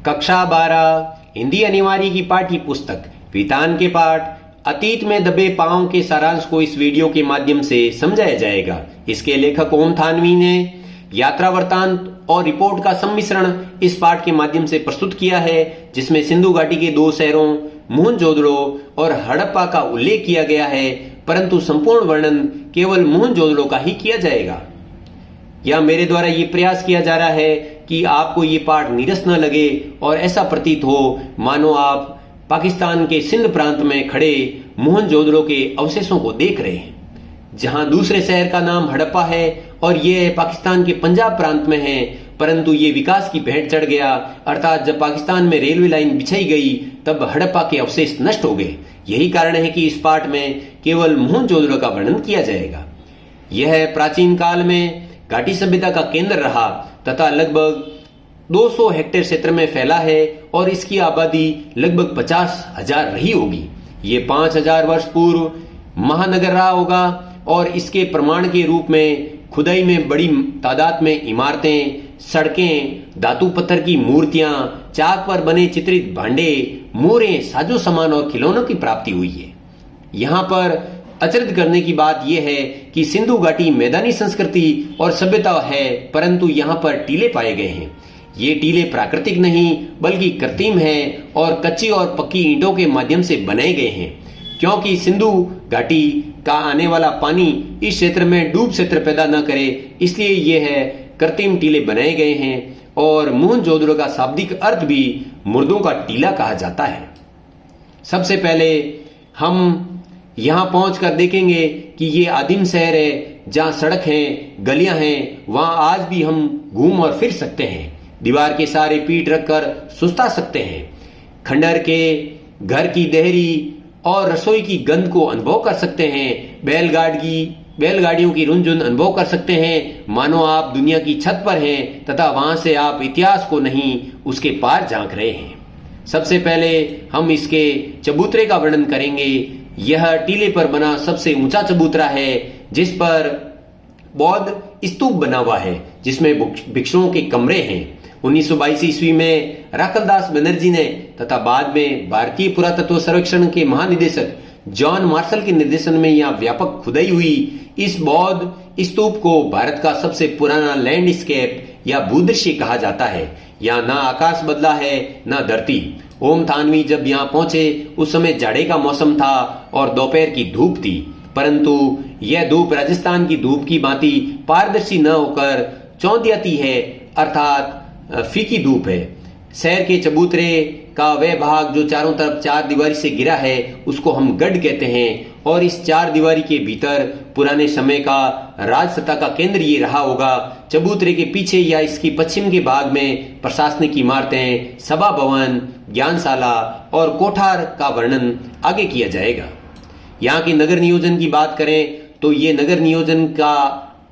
कक्षा 12 हिंदी अनिवार्य की पाठ्य पुस्तक वितान के पाठ अतीत में दबे पांव के सारांश को इस वीडियो के माध्यम से समझाया जाएगा। इसके लेखक ओम थानवी ने यात्रा वृत्तांत और रिपोर्ट का सम्मिश्रण इस पाठ के माध्यम से प्रस्तुत किया है, जिसमें सिंधु घाटी के दो शहरों मोहनजोदड़ो और हड़प्पा का उल्लेख किया गया है, परंतु संपूर्ण वर्णन केवल मोहनजोदड़ो का ही किया जाएगा। या मेरे द्वारा ये प्रयास किया जा रहा है कि आपको ये पाठ नीरस न लगे और ऐसा प्रतीत हो मानो आप पाकिस्तान के सिंध प्रांत में खड़े मोहनजोदड़ो के अवशेषों को देख रहे हैं, जहां दूसरे शहर का नाम हड़प्पा है और ये पाकिस्तान के पंजाब प्रांत में है, परंतु ये विकास की भेंट चढ़ गया। अर्थात जब पाकिस्तान में रेलवे लाइन बिछाई गई तब हड़प्पा के अवशेष नष्ट हो गए। यही कारण है कि इस पाठ में केवल मोहनजोदड़ो का वर्णन किया जाएगा। यह प्राचीन काल में घाटी सभ्यता का केंद्र रहा तथा लगभग 200 हेक्टेयर क्षेत्र में फैला है और इसकी आबादी लगभग 50,000 रही होगी। ये 5,000 वर्ष पूर्व महानगर रहा होगा और इसके प्रमाण के रूप में खुदाई में बड़ी तादाद में इमारतें, सड़कें, धातु पत्थर की मूर्तियां, चाक पर बने चित्रित भांडे, मोहरें, साजो सामान और खिलौनों की प्राप्ति हुई है। यहाँ पर अचरज करने की बात यह है कि सिंधु घाटी मैदानी संस्कृति और सभ्यता है, परंतु यहाँ पर टीले पाए गए हैं। ये टीले प्राकृतिक नहीं बल्कि कृत्रिम हैं और कच्ची और पक्की ईंटों के माध्यम से बनाए गए हैं, क्योंकि सिंधु घाटी का आने वाला पानी इस क्षेत्र में डूब क्षेत्र पैदा न करे, इसलिए ये है कृत्रिम टीले बनाए गए हैं। और मोहनजोदड़ो का शाब्दिक अर्थ भी मुर्दों का टीला कहा जाता है। सबसे पहले हम यहाँ पहुंचकर देखेंगे कि ये आदिम शहर है, जहाँ सड़क हैं, गलियां हैं, वहां आज भी हम घूम और फिर सकते हैं। दीवार के सहारे पीठ रखकर सुस्ता सकते हैं। खंडहर के घर की देहरी और रसोई की गंध को अनुभव कर सकते हैं। बैलगाड़ियों की रुनझुन अनुभव कर सकते हैं, मानो आप दुनिया की छत पर हैं तथा वहां से आप इतिहास को नहीं उसके पार झांक रहे हैं। सबसे पहले हम इसके चबूतरे का वर्णन करेंगे। यह टीले पर बना सबसे ऊंचा चबूतरा है, जिस पर बौद्ध स्तूप बना हुआ है, जिसमें भिक्षुओं के कमरे हैं। 1922 ईस्वी में राखलदास बनर्जी ने तथा बाद में भारतीय पुरातत्व सर्वेक्षण के महानिदेशक जॉन मार्शल के निर्देशन में यहाँ व्यापक खुदाई हुई। इस बौद्ध स्तूप को भारत का सबसे पुराना लैंडस्केप या भूदृश्य कहा जाता है। यहाँ ना आकाश बदला है न धरती। ओम थानवी जब यहाँ पहुंचे उस समय जाड़े का मौसम था और दोपहर की धूप थी, परंतु यह धूप राजस्थान की धूप की भांति पारदर्शी न होकर चौंधियाती है, अर्थात फीकी धूप है। शहर के चबूतरे का वह भाग जो चारों तरफ चार दीवारी से घिरा है उसको हम गढ़ कहते हैं, और इस चार दीवारी के भीतर पुराने समय का राजसत्ता का केंद्र ये रहा होगा। चबूतरे के पीछे या इसकी पश्चिम के भाग में प्रशासनिक इमारतें, सभा भवन, ज्ञानशाला और कोठार का वर्णन आगे किया जाएगा। यहाँ के नगर नियोजन की बात करें तो ये नगर नियोजन का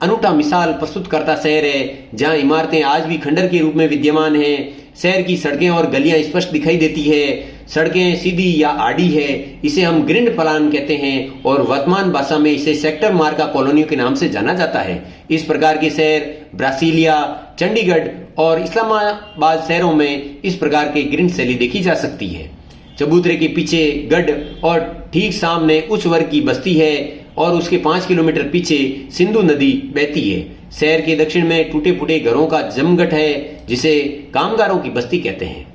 अनूठा मिसाल प्रस्तुत करता शहर है, जहां इमारतें आज भी खंडर के रूप में विद्यमान हैं। शहर की सड़कें और गलियां स्पष्ट दिखाई देती है। सड़कें सीधी या आड़ी है, इसे हम ग्रिंड प्लान कहते हैं और वर्तमान भाषा में इसे सेक्टर मार्का कॉलोनियों के नाम से जाना जाता है। इस प्रकार के शहर ब्रासीलिया, चंडीगढ़ और इस्लामाबाद शहरों में इस प्रकार के ग्रिंड शैली देखी जा सकती है। चबूतरे के पीछे गढ़ और ठीक सामने उच्च वर्ग की बस्ती है और उसके 5 किलोमीटर पीछे सिंधु नदी बहती है। शहर के दक्षिण में टूटे फूटे घरों का जमघट है, जिसे कामगारों की बस्ती कहते हैं।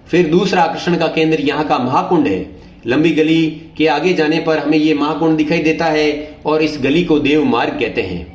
फिर दूसरा आकर्षण का केंद्र यहाँ का महाकुंड है। लंबी गली के आगे जाने पर हमें ये महाकुंड दिखाई देता है और इस गली को देव मार्ग कहते हैं।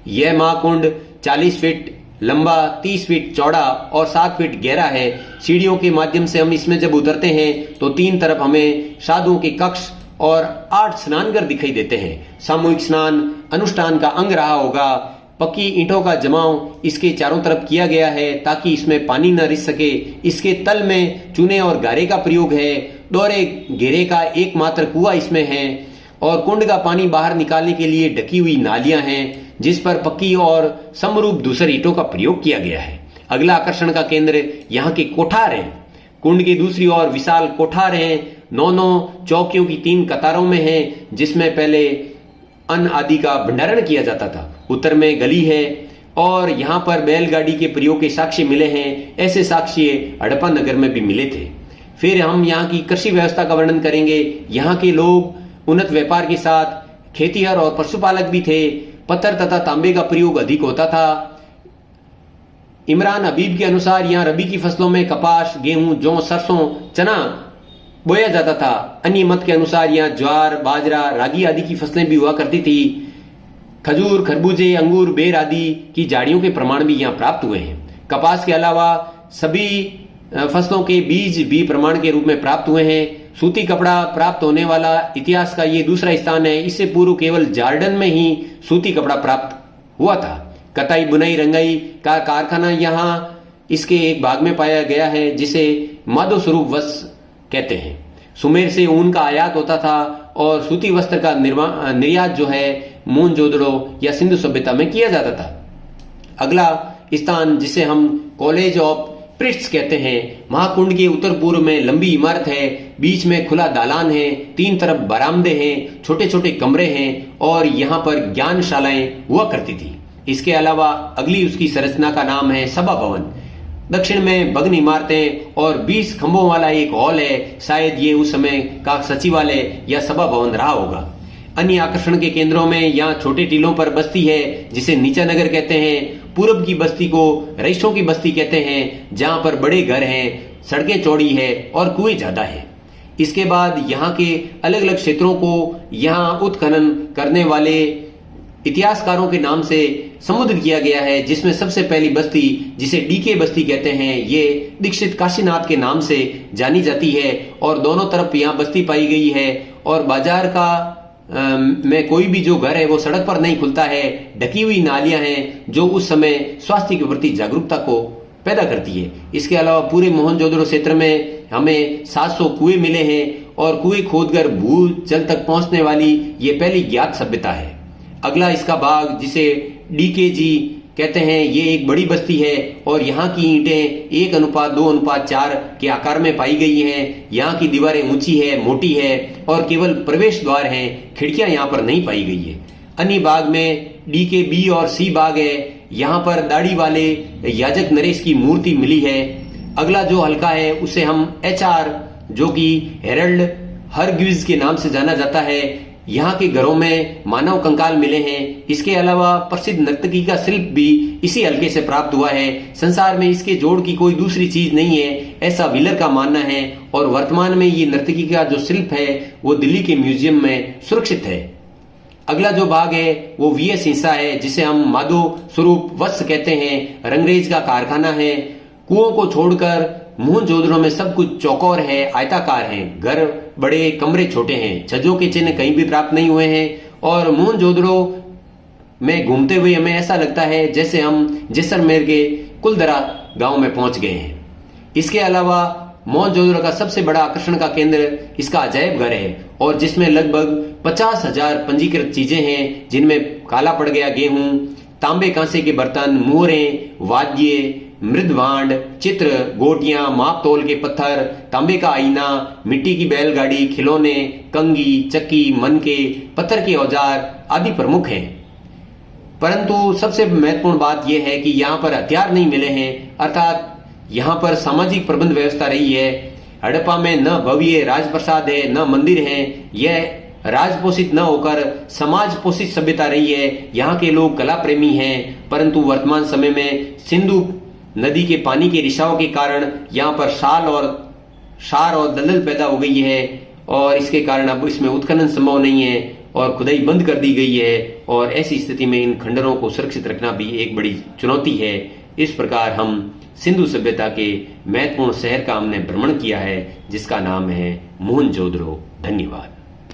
यह महाकुंड 40 फीट लंबा, 30 फीट चौड़ा और 7 फीट गहरा है। सीढ़ियों के माध्यम से हम इसमें जब उतरते हैं तो तीन तरफ हमें साधुओं के कक्ष और 8 स्नानघर दिखाई देते हैं। सामूहिक स्नान अनुष्ठान का अंग रहा होगा। पक्की ईंटों का जमाव इसके चारों तरफ किया गया है ताकि इसमें पानी न रिस सके। इसके तल में चूने और गारे का प्रयोग है। दोहरे घेरे का एकमात्र कुआं इसमें है और कुंड का पानी बाहर निकालने के लिए ढकी हुई नालियां हैं, जिस पर पक्की और समरूप दूसरी ईंटों का प्रयोग किया गया है। अगला आकर्षण का केंद्र यहाँ के कोठार हैं। कुंड की दूसरी ओर विशाल कोठार हैं। 9 चौकियों की 3 कतारों में हैं, जिसमें पहले अन्न आदि का भंडारण किया जाता था। उत्तर में गली है और यहाँ पर बैलगाड़ी के प्रयोग के साक्ष्य मिले हैं। ऐसे साक्ष्य हड़प्पा नगर में भी मिले थे। फिर हम यहाँ की कृषि व्यवस्था का वर्णन करेंगे। यहाँ के लोग उन्नत व्यापार के साथ खेतीहर और पशुपालक भी थे। पत्थर तथा तांबे का प्रयोग अधिक होता था। इमरान हबीब के अनुसार यहाँ रबी की फसलों में कपास, गेहूं, जौ, सरसों, चना बोया जाता था। अन्य मत के अनुसार यहाँ ज्वार, बाजरा, रागी आदि की फसलें भी हुआ करती थी। खजूर, खरबूजे, अंगूर, बेर आदि की झाड़ियों के प्रमाण भी यहाँ प्राप्त हुए हैं। कपास के अलावा सभी फसलों के बीज भी प्रमाण के रूप में प्राप्त हुए हैं। सूती कपड़ा प्राप्त होने वाला इतिहास का ये दूसरा स्थान है। इससे पूर्व केवल जॉर्डन में ही सूती कपड़ा प्राप्त हुआ था। कताई, बुनाई, रंगाई का कारखाना यहाँ इसके एक भाग में पाया गया है जिसे माधो स्वरूप वस्त्र कहते हैं। सुमेर से ऊन का आयात होता था और सूती वस्त्र का निर्यात जो है मोहनजोदड़ो या सिंधु सभ्यता में किया जाता था। अगला स्थान जिसे हम कॉलेज ऑफ प्रिस्ट्स कहते हैं। महाकुंड के उत्तर पूर्व में लंबी इमारत है, बीच में खुला दालान है, तीन तरफ बरामदे हैं, छोटे छोटे कमरे हैं और यहाँ पर ज्ञानशालाएं हुआ करती थी। इसके अलावा अगली उसकी संरचना का नाम है सभा भवन। दक्षिण में भग्न इमारतें और 20 खंभों वाला एक हॉल है। शायद ये उस समय का सचिवालय या सभा भवन रहा होगा। अन्य आकर्षण के केंद्रों में यहाँ छोटे टीलों पर बस्ती है जिसे नीचा नगर कहते हैं। पूर्व की बस्ती को रईसों की बस्ती कहते हैं, जहां पर बड़े घर हैं, सड़कें चौड़ी है और कुएं ज्यादा है। इसके बाद यहाँ के अलग अलग क्षेत्रों को यहाँ उत्खनन करने वाले इतिहासकारों के नाम से संबोधित किया गया है, जिसमें सबसे पहली बस्ती जिसे डीके बस्ती कहते हैं ये दीक्षित काशीनाथ के नाम से जानी जाती है और दोनों तरफ यहाँ बस्ती पाई गई है। और बाजार का में कोई भी जो घर है वो सड़क पर नहीं खुलता है। ढकी हुई नालियां हैं जो उस समय स्वास्थ्य के प्रति जागरूकता को पैदा करती है। इसके अलावा पूरे मोहनजोदड़ो क्षेत्र में हमें 700 कुएं मिले हैं और कुएं खोदकर भू जल तक पहुंचने वाली ये पहली ज्ञात सभ्यता है। अगला इसका भाग जिसे डीकेजी कहते हैं ये एक बड़ी बस्ती है और यहाँ की ईंटें 1:2:4 के आकार में पाई गई हैं। यहाँ की दीवारें ऊंची है, मोटी है और केवल प्रवेश द्वार हैं, खिड़कियां यहाँ पर नहीं पाई गई है। अन्य बाग में डीके बी और सी बाग है। यहाँ पर दाढ़ी वाले याजक नरेश की मूर्ति मिली है। अगला जो हल्का है उसे हम HR जो कि हेरल्ड हरग्विज के नाम से जाना जाता है। यहाँ के घरों में मानव कंकाल मिले हैं। इसके अलावा प्रसिद्ध नर्तकी का शिल्प भी इसी हल्के से प्राप्त हुआ है। संसार में इसके जोड़ की कोई दूसरी चीज नहीं है, ऐसा व्हीलर का मानना है। और वर्तमान में ये नर्तकी का जो शिल्प है वो दिल्ली के म्यूजियम में सुरक्षित है। अगला जो भाग है वो VS हिंसा है जिसे हम माधो स्वरूप वस्त्र कहते हैं। रंगरेज का कारखाना है। कुओं को छोड़कर मोहनजोदड़ो में सब कुछ चौकोर है, आयताकार है। घर बड़े, कमरे छोटे हैं। छज्जों के चिन्ह कहीं भी प्राप्त नहीं हुए हैं। और मोहनजोदड़ो में घूमते हुए हमें ऐसा लगता है जैसे हम जैसलमेर के कुलदरा गांव में पहुंच गए हैं। इसके अलावा मोहनजोदड़ो का सबसे बड़ा आकर्षण का केंद्र इसका अजायब घर है और जिसमें लगभग 50,000 पंजीकृत चीजें हैं, जिनमें काला पड़ गया गेहूं, तांबे कांसे के बर्तन, मोहरें, वाद्य, मृदभांड, चित्र, गोटियां, माप तोल के पत्थर, तांबे का आईना, मिट्टी की बैलगाड़ी, खिलौने, कंगी, चक्की, मनके, पत्थर के औजार आदि प्रमुख हैं। परंतु सबसे महत्वपूर्ण बात यह है कि यहाँ पर हथियार नहीं मिले हैं, अर्थात यहाँ पर सामाजिक प्रबंध व्यवस्था रही है। हड़प्पा में न भव्य राजप्रसाद है, न मंदिर है। यह राजपोषित न होकर समाज पोषित सभ्यता रही है। यहाँ के लोग कला प्रेमी हैं, परंतु वर्तमान समय में सिंधु नदी के पानी के रिसाव के कारण यहाँ पर सार और दलदल पैदा हो गई है और इसके कारण अब इसमें उत्खनन संभव नहीं है और खुदाई बंद कर दी गई है। और ऐसी स्थिति में इन खंडरों को सुरक्षित रखना भी एक बड़ी चुनौती है। इस प्रकार हम सिंधु सभ्यता के महत्वपूर्ण शहर का हमने भ्रमण किया है जिसका नाम है मोहनजोदड़ो। धन्यवाद।